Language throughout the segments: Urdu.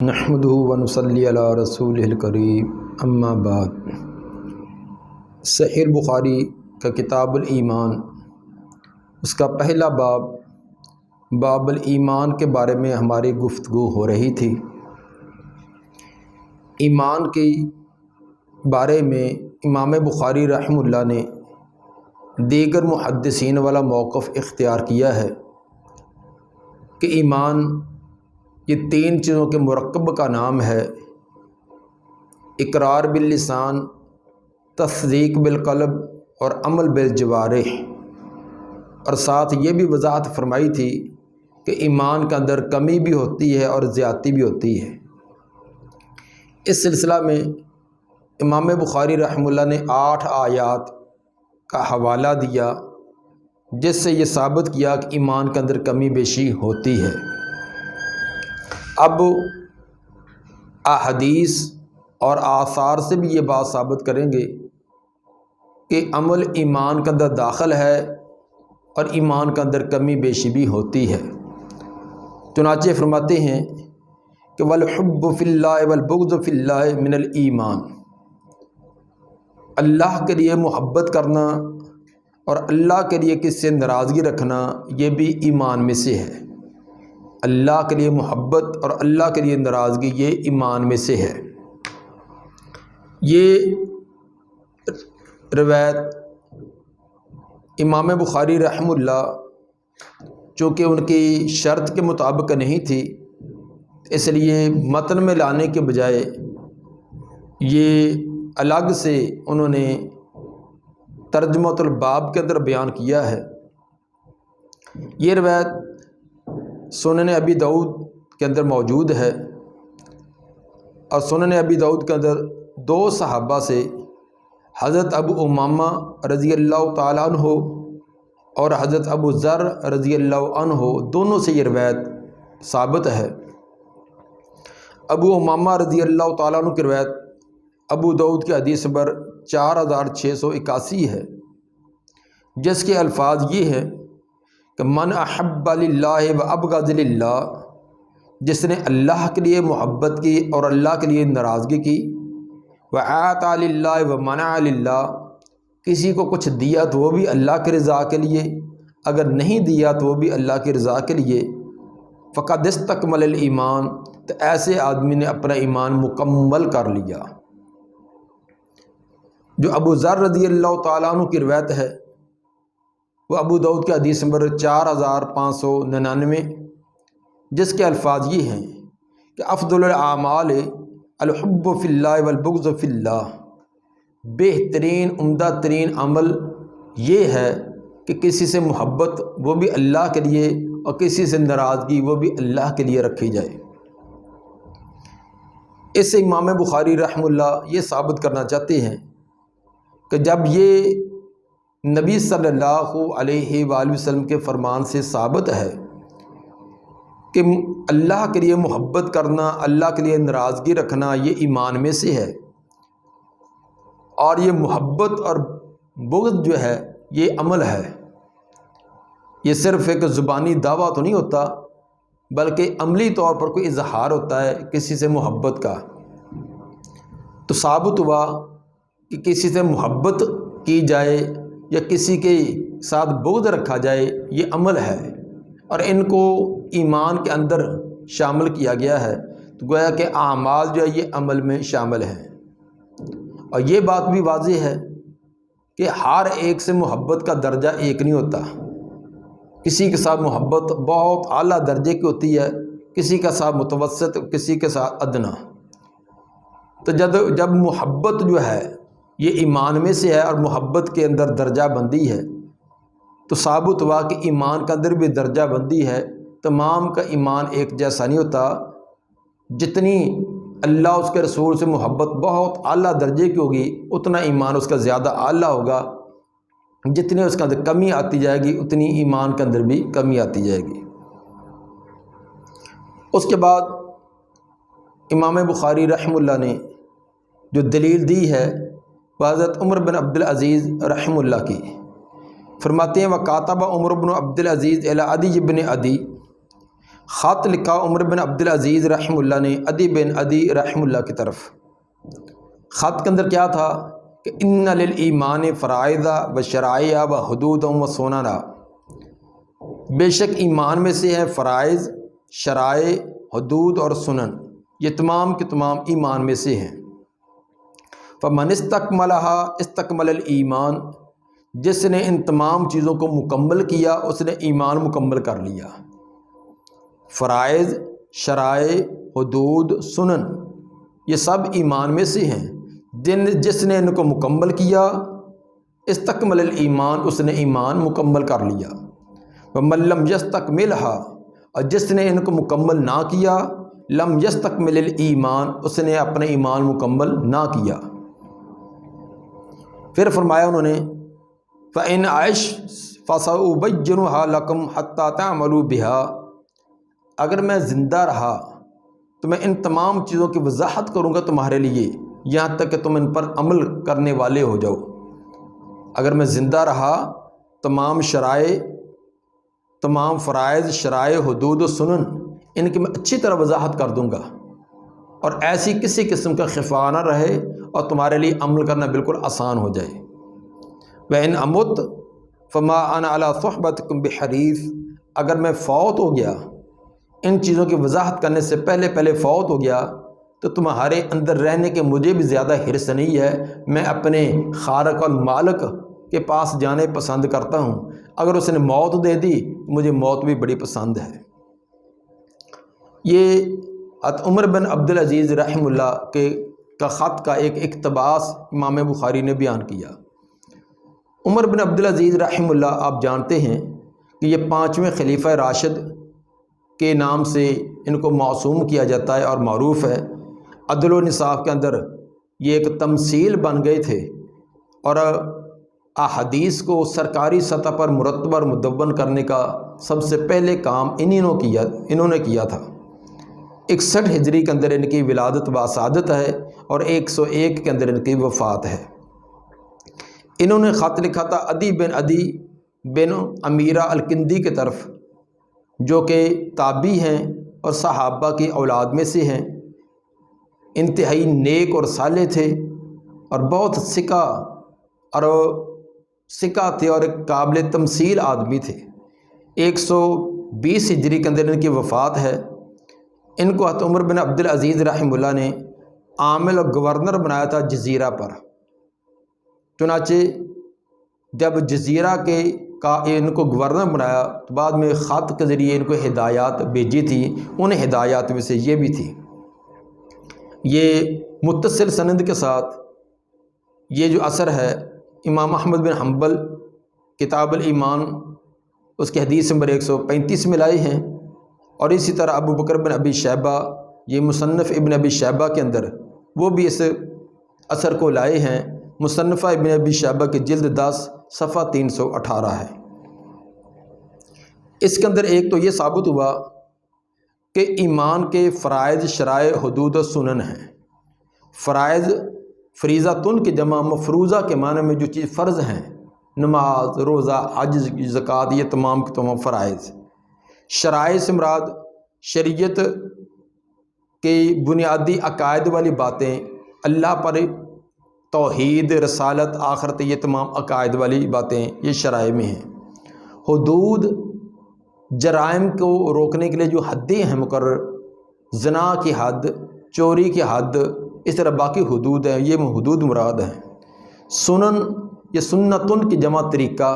نحمدہ ونصلی علی رسولہ الکریم اما بعد۔ صحیح البخاری کا کتاب الایمان، اس کا پہلا باب الایمان کے بارے میں ہماری گفتگو ہو رہی تھی۔ ایمان کے بارے میں امام بخاری رحمہ اللہ نے دیگر محدثین والا موقف اختیار کیا ہے کہ ایمان یہ تین چیزوں کے مرکب کا نام ہے: اقرار باللسان، تصدیق بالقلب اور عمل بالجوارح۔ اور ساتھ یہ بھی وضاحت فرمائی تھی کہ ایمان کے اندر کمی بھی ہوتی ہے اور زیادتی بھی ہوتی ہے۔ اس سلسلہ میں امام بخاری رحمہ اللہ نے 8 آیات کا حوالہ دیا جس سے یہ ثابت کیا کہ ایمان کے اندر کمی بیشی ہوتی ہے۔ اب احادیث اور آثار سے بھی یہ بات ثابت کریں گے کہ عمل ایمان کے اندر داخل ہے اور ایمان کے اندر کمی بیشی بھی ہوتی ہے۔ چنانچہ فرماتے ہیں کہ والحب فی اللہ والبغض فی اللہ من الایمان، اللہ کے لیے محبت کرنا اور اللہ کے لیے کس سے ناراضگی رکھنا یہ بھی ایمان میں سے ہے۔ اللہ کے لیے محبت اور اللہ کے لیے ناراضگی یہ ایمان میں سے ہے۔ یہ روایت امام بخاری رحمہ اللہ چونکہ ان کی شرط کے مطابق نہیں تھی، اس لیے متن میں لانے کے بجائے یہ الگ سے انہوں نے ترجمۃ الباب کے اندر بیان کیا ہے۔ یہ روایت سنن ابی داؤد کے اندر موجود ہے، اور سنن ابی داؤد کے اندر 2 صحابہ سے حضرت ابو امامہ رضی اللہ تعالیٰ عنہ اور حضرت ابو ذر رضی اللہ عنہ دونوں سے یہ روایت ثابت ہے۔ ابو امامہ رضی اللہ تعالیٰ عنہ کی روایت ابو داؤد کی حدیث نمبر 4681 ہے، جس کے الفاظ یہ ہیں کہ من احب للہ و ابغض للہ، جس نے اللہ کے لیے محبت کی اور اللہ کے لیے ناراضگی کی، وآتى للہ و منع للہ، کسی کو کچھ دیا تو وہ بھی اللہ کے رضا کے لیے، اگر نہیں دیا تو وہ بھی اللہ کی رضا کے لیے، فقد استکمل الایمان، تو ایسے آدمی نے اپنا ایمان مکمل کر لیا۔ جو ابو ذر رضی اللہ تعالیٰ عنہ کی روایت ہے وہ ابو داؤد کے حدیث نمبر 4599، جس کے الفاظ یہ ہیں کہ افضل الاعمال الحب فی اللہ والبغض فی اللہ، بہترین عمدہ ترین عمل یہ ہے کہ کسی سے محبت وہ بھی اللہ کے لیے اور کسی سے ناراضگی وہ بھی اللہ کے لیے رکھی جائے۔ اس سے امام بخاری رحمہ اللہ یہ ثابت کرنا چاہتے ہیں کہ جب یہ نبی صلی اللہ علیہ وآلہ وسلم کے فرمان سے ثابت ہے کہ اللہ کے لیے محبت کرنا، اللہ کے لیے ناراضگی رکھنا یہ ایمان میں سے ہے، اور یہ محبت اور بغض جو ہے یہ عمل ہے، یہ صرف ایک زبانی دعویٰ تو نہیں ہوتا بلکہ عملی طور پر کوئی اظہار ہوتا ہے کسی سے محبت کا۔ تو ثابت ہوا کہ کسی سے محبت کی جائے یا کسی کے ساتھ بغض رکھا جائے یہ عمل ہے، اور ان کو ایمان کے اندر شامل کیا گیا ہے، تو گویا کہ اعمال جو ہے یہ عمل میں شامل ہیں۔ اور یہ بات بھی واضح ہے کہ ہر ایک سے محبت کا درجہ ایک نہیں ہوتا، کسی کے ساتھ محبت بہت اعلیٰ درجے کی ہوتی ہے، کسی کا ساتھ متوسط، کسی کے ساتھ ادنا۔ تو جب محبت جو ہے یہ ایمان میں سے ہے اور محبت کے اندر درجہ بندی ہے، تو ثابت ہوا کہ ایمان کے اندر بھی درجہ بندی ہے، تمام کا ایمان ایک جیسا نہیں ہوتا۔ جتنی اللہ اس کے رسول سے محبت بہت اعلیٰ درجے کی ہوگی اتنا ایمان اس کا زیادہ اعلیٰ ہوگا، جتنی اس کے اندر کمی آتی جائے گی اتنی ایمان کے اندر بھی کمی آتی جائے گی۔ اس کے بعد امام بخاری رحمہ اللہ نے جو دلیل دی ہے وہ حضرت عمر بن عبدالعزیز رحمہ اللہ کی، فرماتے ہیں وَكَاتَبَ عمر بن عبدالعزیز إِلَىٰ عَدِيِّ بن عدی خط لکھا عمر بن عبدالعزیز رحمہ اللہ نے عدی بن عدی رحمہ اللہ کی طرف۔ خط کے اندر کیا تھا کہ ان للایمان فرائض و شرائع و حدود و سننا، بے شک ایمان میں سے ہے فرائض، شرائع، حدود اور سنن، یہ تمام کے تمام ایمان میں سے ہیں۔ فمن استکملھا استکمل الایمان، جس نے ان تمام چیزوں کو مکمل کیا اس نے ایمان مکمل کر لیا۔ فرائض، شرائع، حدود، سنن، یہ سب ایمان میں سے ہیں، جس نے ان کو مکمل کیا استکمل الایمان، اس نے ایمان مکمل کر لیا۔ ومن لم یستکملھا، اور جس نے ان کو مکمل نہ کیا لم یستکمل الایمان، اس نے اپنے ایمان مکمل نہ کیا۔ پھر فرمایا انہوں نے فإن عش فسأبینھا لکم حتی تعملوا بہا، اگر میں زندہ رہا تو میں ان تمام چیزوں کی وضاحت کروں گا تمہارے لیے، یہاں تک کہ تم ان پر عمل کرنے والے ہو جاؤ۔ اگر میں زندہ رہا تمام شرائع، تمام فرائض، شرائع، حدود و سنن، ان کی میں اچھی طرح وضاحت کر دوں گا، اور ایسی کسی قسم کا خفا نہ رہے اور تمہارے لیے عمل کرنا بالکل آسان ہو جائے۔ وَإِنْ أَمُتْ فَمَا أَنَا عَلَىٰ صُحْبَتِكُمْ بِحَرِيص، اگر میں فوت ہو گیا، ان چیزوں کی وضاحت کرنے سے پہلے فوت ہو گیا، تو تمہارے اندر رہنے کے مجھے بھی زیادہ حرص نہیں ہے، میں اپنے خالق اور مالک کے پاس جانے پسند کرتا ہوں۔ اگر اس نے موت دے دی مجھے موت بھی بڑی پسند ہے۔ یہ عمر بن عبدالعزیز رحمہ اللہ کا خط کا ایک اقتباس امام بخاری نے بیان کیا۔ عمر بن عبدالعزیز رحمہ اللہ آپ جانتے ہیں کہ یہ 5ویں خلیفہ راشد کے نام سے ان کو معصوم کیا جاتا ہے اور معروف ہے۔ عدل و انصاف کے اندر یہ ایک تمثیل بن گئے تھے، اور احادیث کو سرکاری سطح پر مرتب اور مدون کرنے کا سب سے پہلے کام انہوں نے کیا تھا۔ 61 ہجری کے اندر ان کی ولادت و سعادت ہے، اور 101 کے اندر ان کی وفات ہے۔ انہوں نے خط لکھا تھا عدی بن امیرہ الکندی کی طرف، جو کہ تابعی ہیں اور صحابہ کی اولاد میں سے ہیں، انتہائی نیک اور صالح تھے، اور بہت سکہ تھے اور ایک قابل تمثیل آدمی تھے۔ 120 ہجری کے اندر ان کی وفات ہے۔ ان کو حضرت عمر بن عبدالعزیز رحمہ اللہ نے عامل اور گورنر بنایا تھا جزیرہ پر۔ چنانچہ جب جزیرہ کا ان کو گورنر بنایا تو بعد میں خط کے ذریعے ان کو ہدایات بھیجی تھی، ان ہدایات میں سے یہ بھی تھی۔ یہ متصل سند کے ساتھ یہ جو اثر ہے امام احمد بن حنبل کتاب الایمان اس کے حدیث نمبر 135 میں لائے ہیں، اور اسی طرح ابو بکر بن ابی شیبہ یہ مصنف ابن ابی شیبہ کے اندر وہ بھی اس اثر کو لائے ہیں۔ مصنفہ ابن ابی شیبہ کی جلد 10 صفحہ 318 ہے۔ اس کے اندر ایک تو یہ ثابت ہوا کہ ایمان کے فرائض، شرائع، حدود و سنن ہیں۔ فرائض فریضۃن کی جمع مفروضہ کے معنی میں جو چیز فرض ہیں، نماز، روزہ، حج، زکوٰۃ، یہ تمام کے تمام فرائض۔ شرائع سے مراد شریعت کی بنیادی عقائد والی باتیں، اللہ پر توحید، رسالت، آخرت، یہ تمام عقائد والی باتیں یہ شرائع میں ہیں۔ حدود جرائم کو روکنے کے لیے جو حدیں ہیں مقرر، زنا کی حد، چوری کی حد، اس طرح باقی حدود ہیں، یہ حدود مراد ہیں۔ سنن یہ سنتن کی جمع طریقہ،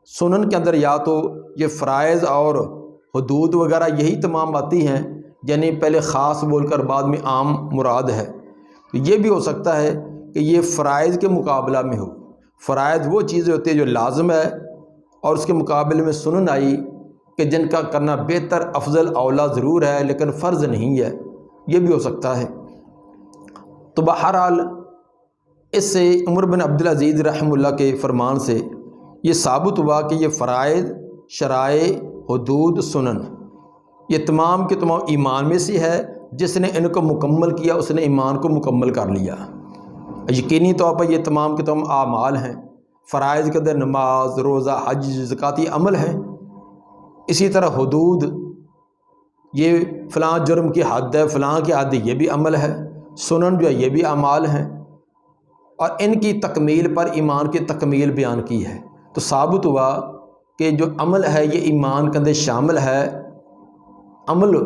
سنن کے اندر یا تو یہ فرائض اور حدود وغیرہ یہی تمام آتی ہیں، یعنی پہلے خاص بول کر بعد میں عام مراد ہے۔ یہ بھی ہو سکتا ہے کہ یہ فرائض کے مقابلہ میں ہو۔ فرائض وہ چیزیں ہوتی ہیں جو لازم ہے، اور اس کے مقابلے میں سنن آئی کہ جن کا کرنا بہتر، افضل، اولا ضرور ہے لیکن فرض نہیں ہے، یہ بھی ہو سکتا ہے۔ تو بہرحال اس سے عمر بن عبدالعزیز رحمہ اللہ کے فرمان سے یہ ثابت ہوا کہ یہ فرائض، شرائع، حدود، سنن یہ تمام کے تمام ایمان میں سے ہے۔ جس نے ان کو مکمل کیا اس نے ایمان کو مکمل کر لیا۔ یقینی طور پر یہ تمام کے تمام اعمال ہیں۔ فرائض کے اندر نماز، روزہ، حج، زکوٰۃ یہ عمل ہیں۔ اسی طرح حدود یہ فلاں جرم کی حد ہے، فلاں کی حد یہ بھی عمل ہے، سنن جو ہے یہ بھی اعمال ہیں، اور ان کی تکمیل پر ایمان کی تکمیل بیان کی ہے۔ تو ثابت ہوا کہ جو عمل ہے یہ ایمان کے اندر شامل ہے، عمل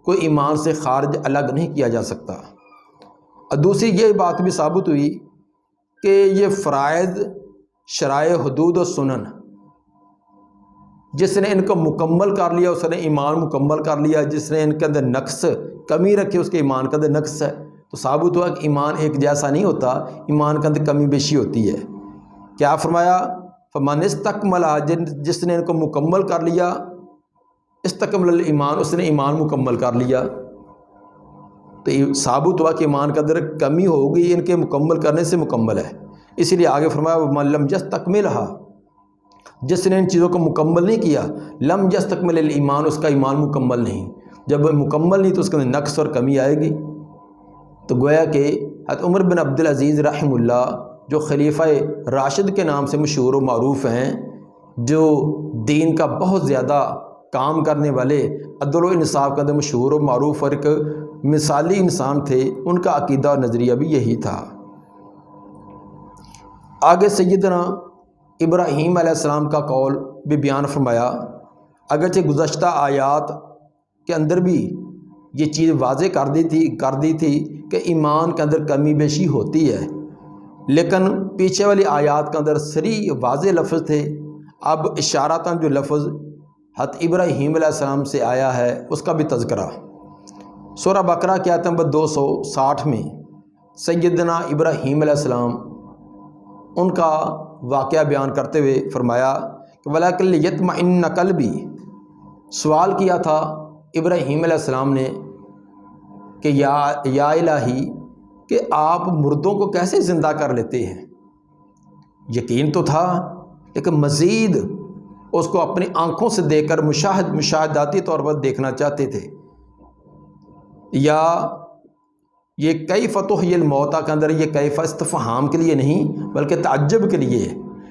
کوئی ایمان سے خارج الگ نہیں کیا جا سکتا۔ اور دوسری یہ بات بھی ثابت ہوئی کہ یہ فرائض، شرائع، حدود و سنن، جس نے ان کو مکمل کر لیا اس نے ایمان مکمل کر لیا، جس نے ان کے اندر نقص، کمی رکھی اس کے ایمان کے اندر نقص ہے۔ تو ثابت ہوا کہ ایمان ایک جیسا نہیں ہوتا، ایمان کے اندر کمی بیشی ہوتی ہے۔ کیا فرمایا؟ فمن استکمل، جس نے ان کو مکمل کر لیا، استکمل الایمان، اس نے ایمان مکمل کر لیا۔ تو یہ ثابت ہوا کہ ایمان کے اندر کمی ہوگی، ان کے مکمل کرنے سے مکمل ہے۔ اسی لیے آگے فرمایا وَمَن لَمْ يَسْتَكْمِلْهَا، جس نے ان چیزوں کو مکمل نہیں کیا، لم یستکمل الایمان، اس کا ایمان مکمل نہیں۔ جب وہ مکمل نہیں تو اس کے اندر نقص اور کمی آئے گی۔ تو گویا کہ حضرت عمر بن عبدالعزیز رحمہ اللہ، جو خلیفہ راشد کے نام سے مشہور و معروف ہیں، جو دین کا بہت زیادہ کام کرنے والے، عدل و انصاف کے اندر مشہور و معروف اور ایک مثالی انسان تھے، ان کا عقیدہ اور نظریہ بھی یہی تھا۔ آگے سیدنا ابراہیم علیہ السلام کا قول بھی بیان فرمایا، اگرچہ گزشتہ آیات کے اندر بھی یہ چیز واضح کر دی تھی کہ ایمان کے اندر کمی بیشی ہوتی ہے، لیکن پیچھے والی آیات کے اندر صریح واضح لفظ تھے۔ اب اشارتاً جو لفظ حضرت ابراہیم علیہ السلام سے آیا ہے اس کا بھی تذکرہ سورہ بقرہ کی آیت نمبر 260 میں سیدنا ابراہیم علیہ السلام ان کا واقعہ بیان کرتے ہوئے فرمایا کہ وَلَٰكِن لِيَطْمَئِنَّ قَلْبِي، سوال کیا تھا ابراہیم علیہ السلام نے کہ یا الہی، کہ آپ مردوں کو کیسے زندہ کر لیتے ہیں؟ یقین تو تھا لیکن مزید اس کو اپنی آنکھوں سے دیکھ کر مشاہداتی طور پر دیکھنا چاہتے تھے۔ یا یہ کیف تحیی الموتیٰ کے اندر یہ کیف استفہام کے لیے نہیں بلکہ تعجب کے لیے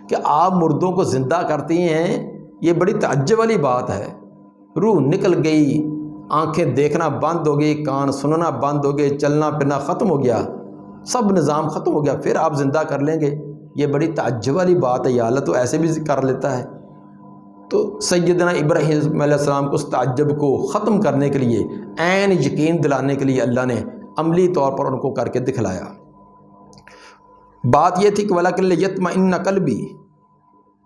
کہ آپ مردوں کو زندہ کرتی ہیں، یہ بڑی تعجب والی بات ہے۔ روح نکل گئی، آنکھیں دیکھنا بند ہو گئی، کان سننا بند ہو گئے، چلنا پھرنا ختم ہو گیا، سب نظام ختم ہو گیا، پھر آپ زندہ کر لیں گے؟ یہ بڑی تعجب والی بات ہے، یا اللہ تو ایسے بھی کر لیتا ہے۔ تو سیدنا ابراہیم علیہ السلام کو اس تعجب کو ختم کرنے کے لیے، عین یقین دلانے کے لیے اللہ نے عملی طور پر ان کو کر کے دکھلایا۔ بات یہ تھی کہ وَلَٰكِن لِيَطْمَئِنَّ قَلْبِي،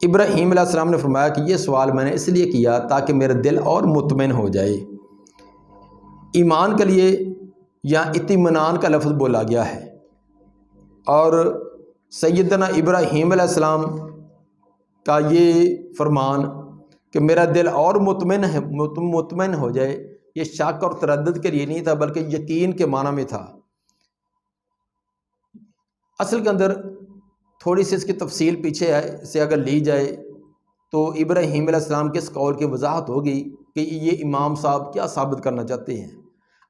ابراہیم علیہ السلام نے فرمایا کہ یہ سوال میں نے اس لیے کیا تاکہ میرا دل اور مطمئن ہو جائے۔ ایمان کے لیے یا اطمینان کا لفظ بولا گیا ہے، اور سیدنا ابراہیم علیہ السلام کا یہ فرمان کہ میرا دل اور مطمئن ہو جائے، یہ شک اور تردد کے لیے نہیں تھا بلکہ یقین کے معنی میں تھا۔ اصل کے اندر تھوڑی سی اس کی تفصیل پیچھے ہے، اسے اگر لی جائے تو ابراہیم علیہ السلام کے اس قول کی وضاحت ہوگی کہ یہ امام صاحب کیا ثابت کرنا چاہتے ہیں۔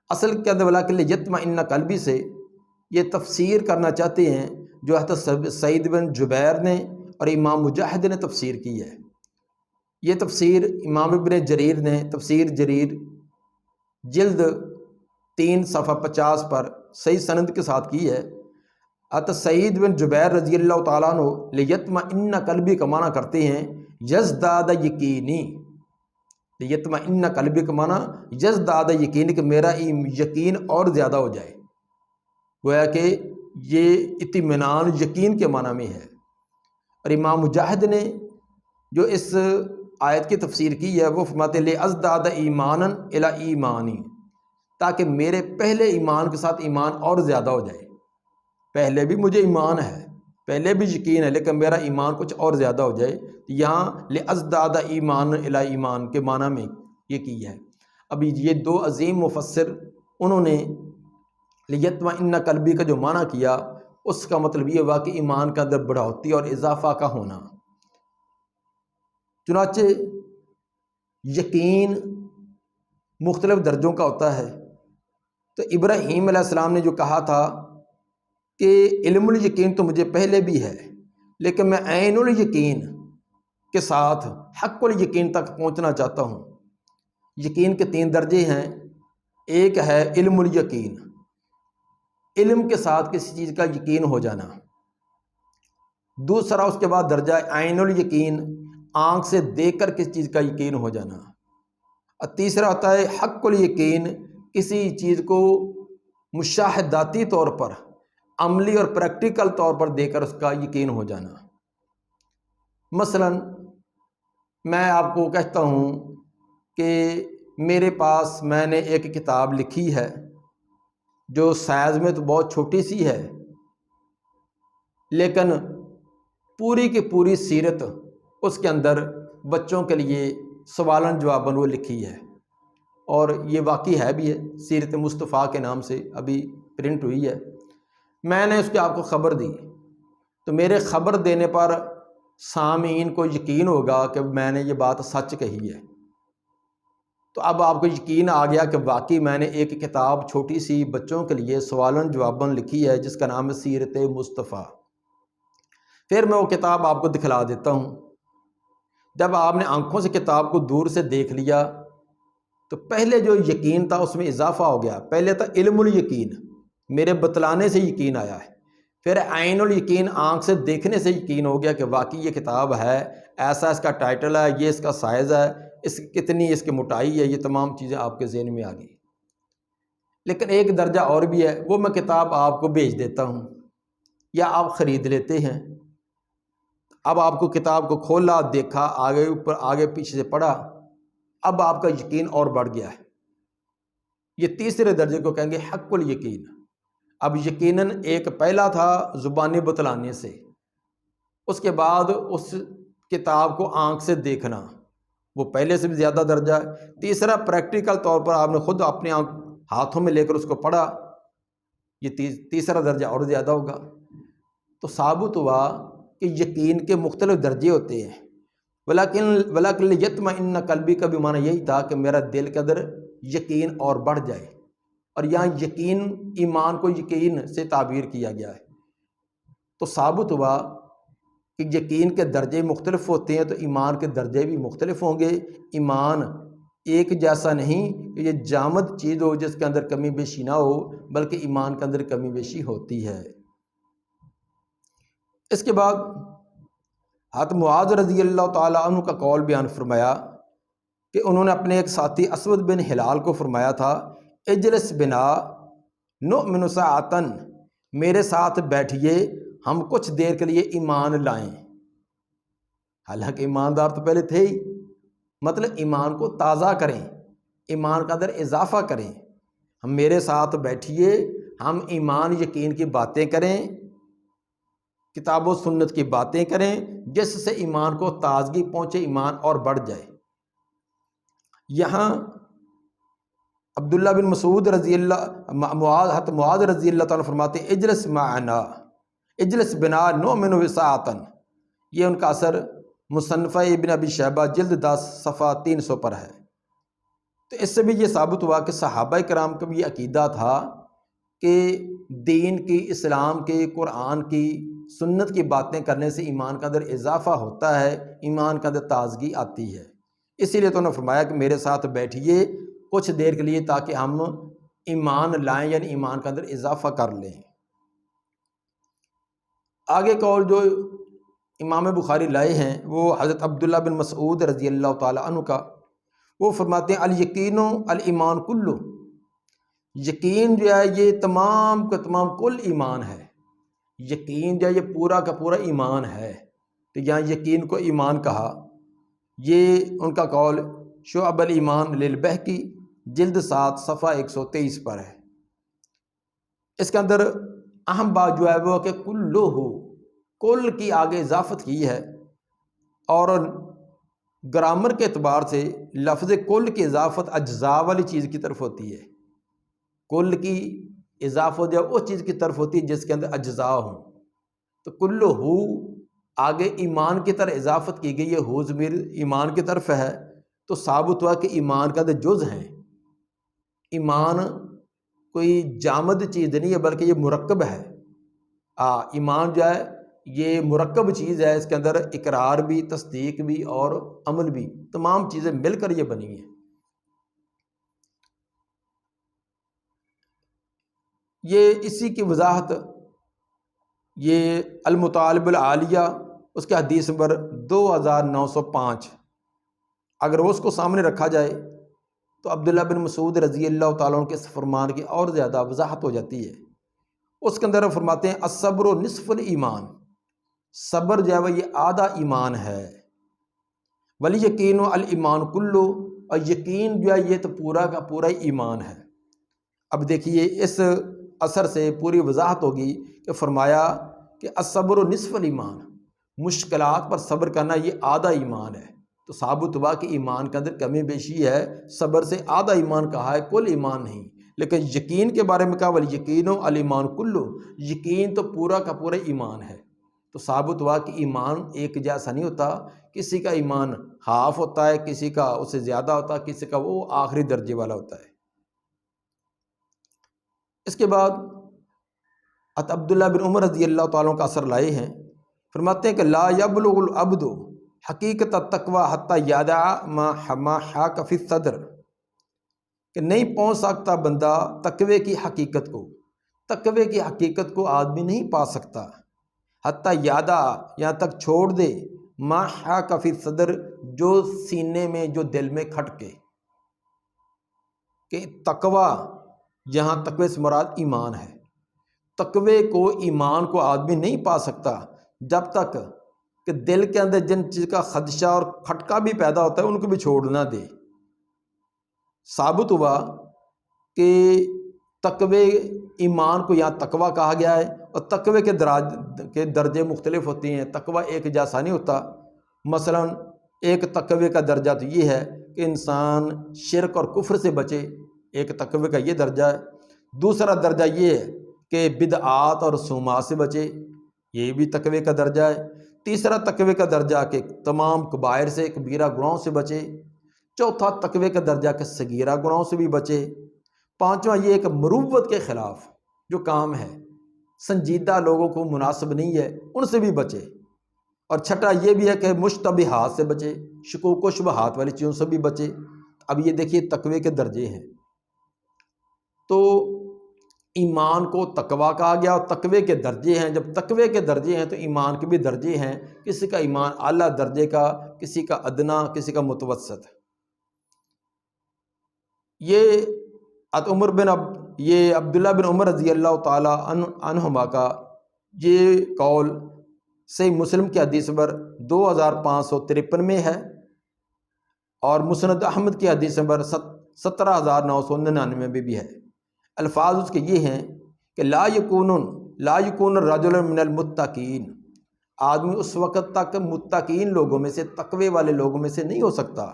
اصل کے اندر وَلَٰكِن لِيَطْمَئِنَّ قَلْبِي سے یہ تفسیر کرنا چاہتے ہیں جو حضرت سعید بن جبیر نے اور امام مجاہد نے تفسیر کی ہے۔ یہ تفسیر امام ابن جریر نے تفسیر جریر جلد 3 صفحہ 50 پر صحیح سند کے ساتھ کی ہے۔ حضرت سعید بن جبیر رضی اللہ تعالیٰ عنہ لیطمئن قلبی کا معنی کرتے ہیں یزداد یقینی، لیطمئن قلبی کا معنی یزداد یقینی، کہ میرا یقین اور زیادہ ہو جائے۔ گویا کہ یہ اطمینان یقین کے معنی میں ہے۔ اور امام مجاہد نے جو اس آیت کی تفسیر کی ہے وہ فرماتے ہیں لِأَزْدَادَ ایمانًا الی ایمانی، تاکہ میرے پہلے ایمان کے ساتھ ایمان اور زیادہ ہو جائے۔ پہلے بھی مجھے ایمان ہے، پہلے بھی یقین ہے، لیکن میرا ایمان کچھ اور زیادہ ہو جائے۔ یہاں لِأَزْدَادَ ایمانًا الی ایمان کے معنی میں یہ کی ہے۔ اب یہ دو عظیم مفسر انہوں نے لِيَطْمَئِنَّ قَلْبِي کا جو معنی کیا اس کا مطلب یہ ہوا کہ ایمان کا اندر بڑھوتی اور اضافہ کا ہونا۔ چنانچہ یقین مختلف درجوں کا ہوتا ہے، تو ابراہیم علیہ السلام نے جو کہا تھا کہ علم الیقین تو مجھے پہلے بھی ہے، لیکن میں عین الیقین کے ساتھ حق الیقین تک پہنچنا چاہتا ہوں۔ یقین کے 3 درجے ہیں۔ ایک ہے علم الیقین، علم کے ساتھ کسی چیز کا یقین ہو جانا۔ دوسرا اس کے بعد درجہ عین الیقین، آنکھ سے دیکھ کر کسی چیز کا یقین ہو جانا۔ اور تیسرا ہوتا ہے حق الیقین، کسی چیز کو مشاہداتی طور پر، عملی اور پریکٹیکل طور پر دیکھ کر اس کا یقین ہو جانا۔ مثلا میں آپ کو کہتا ہوں کہ میرے پاس میں نے ایک کتاب لکھی ہے جو سائز میں تو بہت چھوٹی سی ہے، لیکن پوری کی پوری سیرت اس کے اندر بچوں کے لیے سوالن جواباً وہ لکھی ہے، اور یہ واقعی ہے بھی ہے، سیرت مصطفیٰ کے نام سے ابھی پرنٹ ہوئی ہے۔ میں نے اس کی آپ کو خبر دی، تو میرے خبر دینے پر سامعین کو یقین ہوگا کہ میں نے یہ بات سچ کہی ہے۔ تو اب آپ کو یقین آ گیا کہ واقعی میں نے ایک کتاب چھوٹی سی بچوں کے لیے سوالن جواباً لکھی ہے جس کا نام ہے سیرت مصطفیٰ۔ پھر میں وہ کتاب آپ کو دکھلا دیتا ہوں۔ جب آپ نے آنکھوں سے کتاب کو دور سے دیکھ لیا تو پہلے جو یقین تھا اس میں اضافہ ہو گیا۔ پہلے تھا علم الیقین، میرے بتلانے سے یقین آیا ہے۔ پھر عین الیقین، آنکھ سے دیکھنے سے یقین ہو گیا کہ واقعی یہ کتاب ہے، ایسا اس کا ٹائٹل ہے، یہ اس کا سائز ہے، کتنی اس کی موٹائی ہے، یہ تمام چیزیں آپ کے ذہن میں آ گئی۔ لیکن ایک درجہ اور بھی ہے، وہ میں کتاب آپ کو بھیج دیتا ہوں یا آپ خرید لیتے ہیں۔ اب آپ کو کتاب کو کھولا، دیکھا، آگے اوپر آگے پیچھے سے پڑھا، اب آپ کا یقین اور بڑھ گیا ہے۔ یہ تیسرے درجے کو کہیں گے حق الیقین۔ اب یقیناً ایک پہلا تھا زبانی بتلانے سے، اس کے بعد اس کتاب کو آنکھ سے دیکھنا، وہ پہلے سے بھی زیادہ درجہ ہے۔ تیسرا پریکٹیکل طور پر آپ نے خود اپنے ہاتھوں میں لے کر اس کو پڑھا، یہ تیسرا درجہ اور زیادہ ہوگا۔ تو ثابت ہوا کہ یقین کے مختلف درجے ہوتے ہیں۔ وَلَكِنْ لِيَطْمَئِنَّ قَلْبِي کا بھی معنی یہی تھا کہ میرا دل کے اندر یقین اور بڑھ جائے، اور یہاں یقین ایمان کو یقین سے تعبیر کیا گیا ہے۔ تو ثابت ہوا کہ یقین کے درجے مختلف ہوتے ہیں، تو ایمان کے درجے بھی مختلف ہوں گے۔ ایمان ایک جیسا نہیں کہ یہ جامد چیز ہو جس کے اندر کمی بیشی نہ ہو، بلکہ ایمان کے اندر کمی بیشی ہوتی ہے۔ اس کے بعد حضرت معاذ رضی اللہ تعالیٰ عنہ کا قول بیان فرمایا کہ انہوں نے اپنے ایک ساتھی اسود بن ہلال کو فرمایا تھا، اجلس بنا نؤمن ساعتن، میرے ساتھ بیٹھیے، ہم کچھ دیر کے لیے ایمان لائیں۔ حالانکہ ایماندار تو پہلے تھے ہی، مطلب ایمان کو تازہ کریں، ایمان کا اندر اضافہ کریں۔ ہم میرے ساتھ بیٹھیے، ہم ایمان یقین کی باتیں کریں، کتاب و سنت کی باتیں کریں، جس سے ایمان کو تازگی پہنچے، ایمان اور بڑھ جائے۔ یہاں عبداللہ بن مسعود رضی اللہ حضرت معاذ رضی اللہ تعالیٰ فرماتے ہیں اجلس معنا، اجلس بنا نؤمن وساعتن، یہ ان کا اثر مصنفہ ابن ابی شیبہ جلد 10 صفحہ 300 پر ہے۔ تو اس سے بھی یہ ثابت ہوا کہ صحابہ کرام کا بھی یہ عقیدہ تھا کہ دین کی، اسلام کی، قرآن کی، سنت کی باتیں کرنے سے ایمان کا اندر اضافہ ہوتا ہے، ایمان کا اندر تازگی آتی ہے۔ اسی لیے تو انہوں نے فرمایا کہ میرے ساتھ بیٹھیے کچھ دیر کے لیے تاکہ ہم ایمان لائیں، یعنی ایمان کا اندر اضافہ کر لیں۔ آگے قول جو امام بخاری لائے ہیں وہ حضرت عبداللہ بن مسعود رضی اللہ تعالیٰ عنہ کا، وہ فرماتے ہیں الیقین الایمان کلو، یقین جو ہے یہ تمام کا تمام کل ایمان ہے۔ یقین جو ہے یہ پورا کا پورا ایمان ہے، تو یہاں یقین کو ایمان کہا۔ یہ ان کا قول شعب الایمان للبہقی جلد 7 صفحہ 123 پر ہے۔ اس کے اندر اہم بات جو ہے وہ کہ کلو ہو، کل کی آگے اضافت کی ہے، اور گرامر کے اعتبار سے لفظ کل کی اضافت اجزاء والی چیز کی طرف ہوتی ہے۔ کل کی اضافت جو اس چیز کی طرف ہوتی ہے جس کے اندر اجزاء ہوں۔ تو کلو ہو آگے ایمان کی طرف اضافت کی گئی ہے، ہو ضمیر ایمان کی طرف ہے، تو ثابت ہوا کہ ایمان کا جز ہیں۔ ایمان کوئی جامد چیز نہیں ہے بلکہ یہ مرکب ہے۔ ایمان جو ہے یہ مرکب چیز ہے، اس کے اندر اقرار بھی، تصدیق بھی اور عمل بھی، تمام چیزیں مل کر یہ بنی ہیں۔ یہ اسی کی وضاحت یہ المطالب العالیہ اس کے حدیث نمبر 2905 اگر وہ اس کو سامنے رکھا جائے تو عبداللہ بن مسعود رضی اللہ تعالیٰ عنہ کے اس فرمان کی اور زیادہ وضاحت ہو جاتی ہے۔ اس کے اندر وہ فرماتے ہیں الصبر نصف الایمان، صبر جو ہے وہ یہ آدھا ایمان ہے، والیقین الایمان کلو، اور یقین جو ہے یہ تو پورا کا پورا ہی ایمان ہے۔ اب دیکھیے اس اثر سے پوری وضاحت ہوگی کہ فرمایا کہ الصبر نصف الایمان، مشکلات پر صبر کرنا یہ آدھا ایمان ہے، تو ثابت ہوا کہ ایمان کے اندر کمی بیشی ہے، صبر سے آدھا ایمان کہا ہے، کل ایمان نہیں۔ لیکن یقین کے بارے میں کہا والیقین الایمان کلو، یقین تو پورا کا پورا ایمان ہے، تو ثابت ہوا کہ ایمان ایک جیسا نہیں ہوتا، کسی کا ایمان ہاف ہوتا ہے، کسی کا اس سے زیادہ ہوتا ہے، کسی کا وہ آخری درجے والا ہوتا ہے۔ اس کے بعد عبداللہ بن عمر رضی اللہ تعالیٰ کا اثر لائے ہیں، فرماتے ہیں کہ لا یبلغ العبد حقیقت التقوی حتی یدع ما حاک فی الصدر، کہ نہیں پہنچ سکتا بندہ تقوی کی حقیقت کو، تقوی کی حقیقت کو آدمی نہیں پا سکتا، حتی یدع یہاں تک چھوڑ دے، ما حاک فی الصدر جو سینے میں جو دل میں کھٹکے، کہ تقوی یہاں تقوی سے مراد ایمان ہے، تقوی کو ایمان کو آدمی نہیں پا سکتا جب تک کہ دل کے اندر جن چیز کا خدشہ اور کھٹکا بھی پیدا ہوتا ہے ان کو بھی چھوڑ نہ دے۔ ثابت ہوا کہ تقوی ایمان کو یہاں تقوی کہا گیا ہے، اور تقوی کے درجے مختلف ہوتے ہیں، تقوی ایک جیسا نہیں ہوتا۔ مثلا ایک تقوی کا درجہ تو یہ ہے کہ انسان شرک اور کفر سے بچے، ایک تقوی کا یہ درجہ ہے۔ دوسرا درجہ یہ ہے کہ بدعات اور رسومات سے بچے، یہ بھی تقوی کا درجہ ہے۔ تیسرا تقوی کا درجہ کہ تمام کبائر سے، کبیرہ گناہوں سے بچے۔ چوتھا تقوی کا درجہ کہ صغیرہ گناہوں سے بھی بچے۔ پانچواں یہ کہ مروت کے خلاف جو کام ہے، سنجیدہ لوگوں کو مناسب نہیں ہے، ان سے بھی بچے۔ اور چھٹا یہ بھی ہے کہ مشتبہات سے بچے، شکوک و شبہات والی چیزوں سے بھی بچے۔ اب یہ دیکھیے تقوی کے درجے ہیں، تو ایمان کو تقوی کہا گیا، اور تقوی کے درجے ہیں۔ جب تقوی کے درجے ہیں تو ایمان کے بھی درجے ہیں، کسی کا ایمان اعلیٰ درجے کا، کسی کا ادنا، کسی کا متوسط۔ یہ عبداللہ بن عمر رضی اللہ تعالیٰ عنہما کا یہ قول صحیح مسلم کی حدیث نمبر 2553 میں ہے، اور مسند احمد کی حدیث نمبر 17999 میں بھی ہے۔ الفاظ اس کے یہ ہیں کہ لا یکون الرجل من المتقین، آدمی اس وقت تک متقین لوگوں میں سے، تقوی والے لوگوں میں سے نہیں ہو سکتا،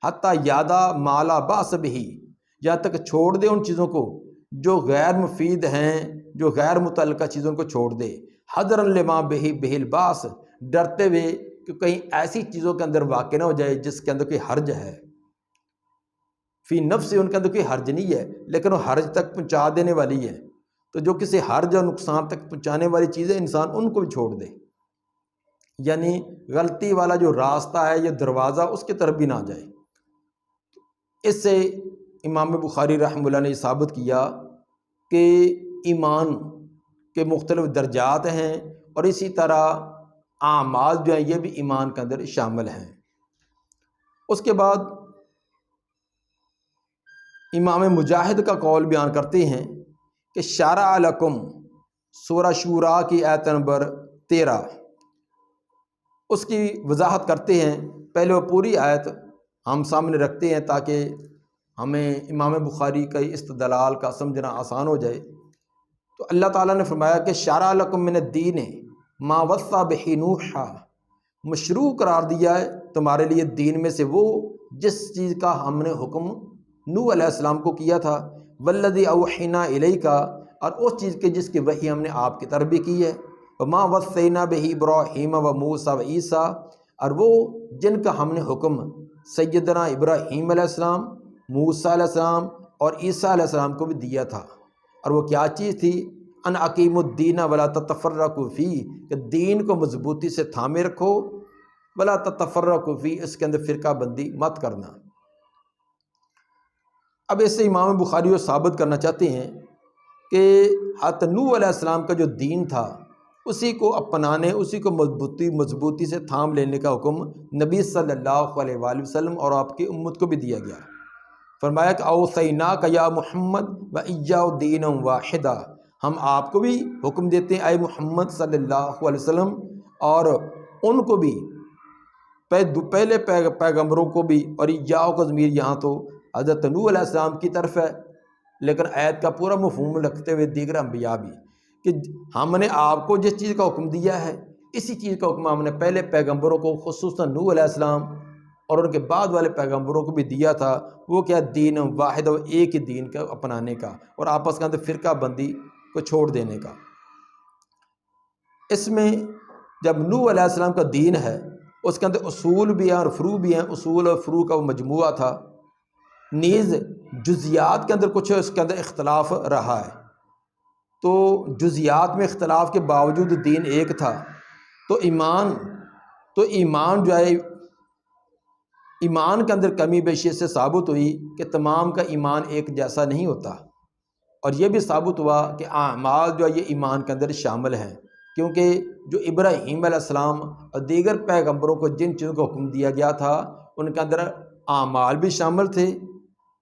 حتی یادا مالا باس بہی، جہاں تک چھوڑ دے ان چیزوں کو جو غیر مفید ہیں، جو غیر متعلقہ چیزوں کو چھوڑ دے، حذرا لما بہی بہل باس، ڈرتے ہوئے کہ کہیں ایسی چیزوں کے اندر واقع نہ ہو جائے جس کے اندر کوئی حرج ہے۔ فی نفس ان کے اندر کوئی حرج نہیں ہے، لیکن وہ حرج تک پہنچا دینے والی ہے، تو جو کسی حرج اور نقصان تک پہنچانے والی چیزیں انسان ان کو بھی چھوڑ دے، یعنی غلطی والا جو راستہ ہے یا دروازہ اس کی طرف بھی نہ جائے۔ اس سے امام بخاری رحمہ اللہ نے یہ ثابت کیا کہ ایمان کے مختلف درجات ہیں، اور اسی طرح اعمال جو ہیں یہ بھی ایمان کے اندر شامل ہیں۔ اس کے بعد امام مجاہد کا قول بیان کرتے ہیں کہ شرع لکم، سورہ شورا کی آیت نمبر 13، اس کی وضاحت کرتے ہیں۔ پہلے وہ پوری آیت ہم سامنے رکھتے ہیں تاکہ ہمیں امام بخاری کا استدلال کا سمجھنا آسان ہو جائے۔ تو اللہ تعالیٰ نے فرمایا کہ شرع لکم من الدین ما وصی بہ نوحا، مشروع قرار دیا ہے تمہارے لیے دین میں سے وہ جس چیز کا ہم نے حکم نوح علیہ السلام کو کیا تھا، والذی اوحینا الیک، اور اس چیز کے جس کی وحی ہم نے آپ کی طرف بھی کی ہے، وما وصینا بہ ابراہیم و موسیٰ و عیسیٰ، اور وہ جن کا ہم نے حکم سیدنا ابراہیم علیہ السلام، موسیٰ علیہ السلام اور عیسیٰ علیہ السلام کو بھی دیا تھا۔ اور وہ کیا چیز تھی؟ ان اقیموا الدین ولا تتفرقوا فیہ، کہ دین کو مضبوطی سے تھامے رکھو، ولا تتفرقوا فیہ، اس کے اندر فرقہ بندی مت کرنا۔ اب اس سے امام بخاری وہ ثابت کرنا چاہتے ہیں کہ حضرت نوح علیہ السلام کا جو دین تھا اسی کو اپنانے، اسی کو مضبوطی سے تھام لینے کا حکم نبی صلی اللہ علیہ وآلہ وسلم اور آپ کی امت کو بھی دیا گیا۔ فرمایا کہ اوصیناک یا محمد و ایّا دینا واحدہ، ہم آپ کو بھی حکم دیتے ہیں اے محمد صلی اللہ علیہ وسلم، اور ان کو بھی، پہلے پیغمبروں کو بھی، اور ایّا کا ضمیر یہاں تو حضرت نوح علیہ السلام کی طرف ہے، لیکن آیت کا پورا مفہوم رکھتے ہوئے دیگر انبیاء بھی، کہ ہم نے آپ کو جس چیز کا حکم دیا ہے اسی چیز کا حکم ہم نے پہلے پیغمبروں کو خصوصاً نوح علیہ السلام اور ان کے بعد والے پیغمبروں کو بھی دیا تھا۔ وہ کیا؟ دین واحد، و ایک ہی دین کا اپنانے کا، اور آپس کے اندر فرقہ بندی کو چھوڑ دینے کا۔ اس میں جب نوح علیہ السلام کا دین ہے اس کے اندر اصول بھی ہیں اور فروع بھی ہیں، اصول اور فروع کا وہ مجموعہ تھا، نیز جزیات کے اندر کچھ اس کے اندر اختلاف رہا ہے، تو جزیات میں اختلاف کے باوجود دین ایک تھا۔ تو ایمان جو ہے، ایمان کے اندر کمی بیشی سے ثابت ہوئی کہ تمام کا ایمان ایک جیسا نہیں ہوتا، اور یہ بھی ثابت ہوا کہ اعمال جو ہے یہ ایمان کے اندر شامل ہیں، کیونکہ جو ابراہیم علیہ السلام اور دیگر پیغمبروں کو جن چیزوں کا حکم دیا گیا تھا ان کے اندر اعمال بھی شامل تھے،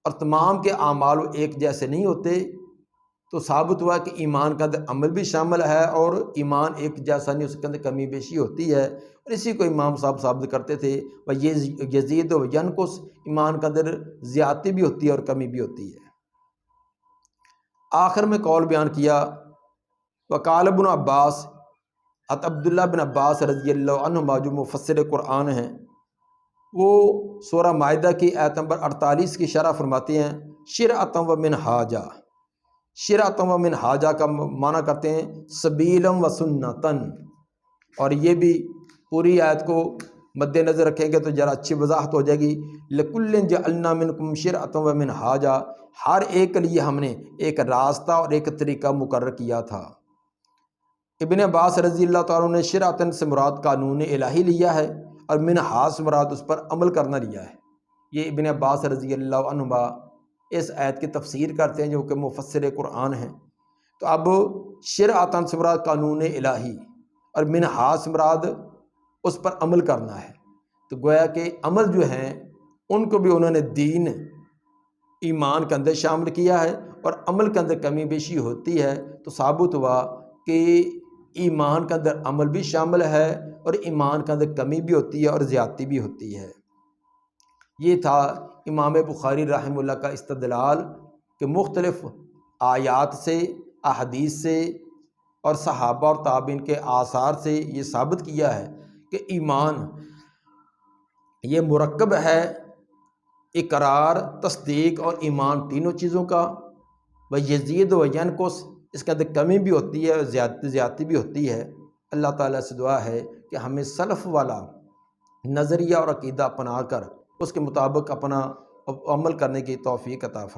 اور تمام کے اعمال ایک جیسے نہیں ہوتے، تو ثابت ہوا کہ ایمان کے اندر عمل بھی شامل ہے اور ایمان ایک جیسا نہیں، اس کے اندر کمی بیشی ہوتی ہے، اور اسی کو امام صاحب ثابت کرتے تھے وہ یزید و ینقص، ایمان کے اندر زیادتی بھی ہوتی ہے اور کمی بھی ہوتی ہے۔ آخر میں قول بیان کیا، وقال ابن عباس، عبداللہ بن عباس رضی اللہ عنہما جو مفسر قرآن ہیں، وہ سورہ مائدہ کی آیت نمبر 48 کی شرح فرماتے ہیں، شرعۃ و منہاجا، شرعۃ و منہاجا کا معنی کرتے ہیں سبیلم و سنتن، اور یہ بھی پوری آیت کو مد نظر رکھیں گے تو ذرا اچھی وضاحت ہو جائے گی۔ لکل جعلنا منکم شرعۃ و منہاجا، ہر ایک کے لیے ہم نے ایک راستہ اور ایک طریقہ مقرر کیا تھا۔ ابن عباس رضی اللہ تعالیٰ نے شرعۃ سے مراد قانون الہی لیا ہے، اور منہاج سے مراد اس پر عمل کرنا لیا ہے۔ یہ ابن عباس رضی اللہ عنہما اس آیت کی تفسیر کرتے ہیں جو کہ مفسر قرآن ہیں۔ تو اب شرعۃ سے مراد قانون الہی اور منہاج سے مراد اس پر عمل کرنا ہے، تو گویا کہ عمل جو ہیں ان کو بھی انہوں نے دین ایمان کے اندر شامل کیا ہے، اور عمل کے اندر کمی بیشی ہوتی ہے تو ثابت ہوا کہ ایمان کے اندر عمل بھی شامل ہے اور ایمان کے اندر کمی بھی ہوتی ہے اور زیادتی بھی ہوتی ہے۔ یہ تھا امام بخاری رحمہ اللہ کا استدلال کہ مختلف آیات سے، احادیث سے اور صحابہ اور تابعین کے آثار سے یہ ثابت کیا ہے کہ ایمان یہ مرکب ہے اقرار، تصدیق اور ایمان تینوں چیزوں کا، وہ یزید و ینقص، اس کے اندر کمی بھی ہوتی ہے اور زیادتی بھی ہوتی ہے۔ اللہ تعالیٰ سے دعا ہے کہ ہمیں سلف والا نظریہ اور عقیدہ اپنا کر اس کے مطابق اپنا عمل کرنے کی توفیق عطا فرمائے۔